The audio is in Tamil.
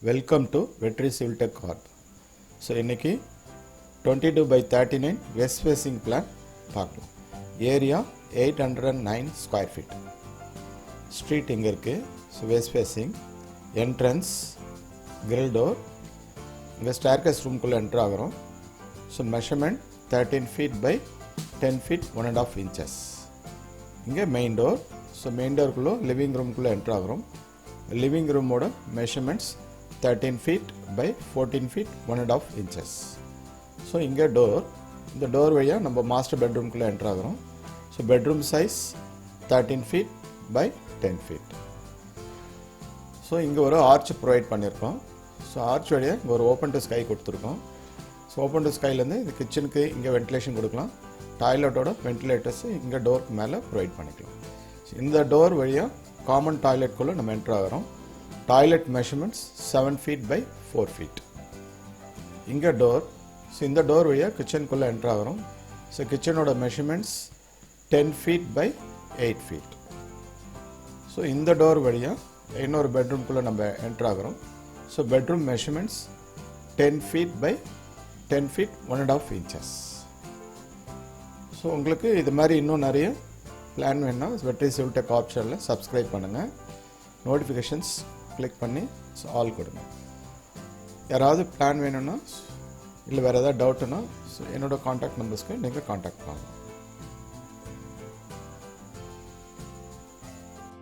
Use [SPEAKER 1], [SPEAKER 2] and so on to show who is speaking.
[SPEAKER 1] Welcome to Vetri civil tech corp. So இன்றைக்கி 22/39 வெஸ்ட் ஃபேஸிங் பிளான் பார்க்கலாம். Area 809 square feet. ஸ்ட்ரீட் இங்கே இருக்குது. So west facing, entrance, grill door, இங்கே ஸ்டேர்கேஸ் ரூம்குள்ளே என்ட்ரு ஆகிறோம். So measurement 13 feet by 10 feet 1.5 inches. இங்கே மெயின் டோர். ஸோ மெயின் டோருக்குள்ளே லிவிங் ரூம்குள்ளே என்ட்ரு ஆகிறோம். லிவிங் ரூமோட measurements 13 feet by 14 feet 1.5 inches. So இங்கே டோர். இந்த டோர் வழியாக நம்ம மாஸ்டர் பெட்ரூம்குள்ளே என்ட்ரு ஆகிறோம். So bedroom size 13 feet by 10 feet. So இங்கே ஒரு ஆர்ச் ப்ரொவைட் பண்ணியிருக்கோம். ஸோ ஆர்ச் வழியாக இங்கே ஒரு ஓப்பன் டு ஸ்கை கொடுத்துருக்கோம். ஸோ ஓப்பன் டு ஸ்கைலேருந்து இந்த கிச்சனுக்கு இங்கே வென்டிலேஷன் கொடுக்கலாம். டாய்லெட்டோட வென்டிலேட்டர்ஸ் இங்கே டோருக்கு மேலே ப்ரொவைட் பண்ணிக்கலாம். ஸோ இந்த டோர் வழியாக காமன் டாய்லெட்குள்ளே நம்ம என்ட்ரு ஆகிறோம். Toilet measurements 7 feet by 4 feet. இங்கே டோர். ஸோ இந்த டோர் வழியாக கிச்சனுக்குள்ளே என்ட்ரு ஆகிறோம். ஸோ கிச்சனோட measurements 10 feet by 8 feet. So இந்த டோர் வழியாக இன்னொரு பெட்ரூம்குள்ளே நம்ம என்ட்ரு ஆகிறோம். So bedroom measurements 10 feet by 10 feet 1.5 inches. So உங்களுக்கு இது மாதிரி இன்னும் நிறைய பிளான் வேணுன்னா வெற்றி சிவில் டெக் ஆப்ஷனில் சப்ஸ்கிரைப் பண்ணுங்கள். நோட்டிஃபிகேஷன்ஸ் கிளிக் பண்ணி ஆல் கொடுங்க. யாராவது பிளான் வேணும்னா இல்லை வேறு ஏதாவது டவுட்டுன்னா என்னோடய காண்டாக்ட் நம்பர்ஸ்க்கு நீங்கள் காண்டாக்ட் பண்ணலாம்.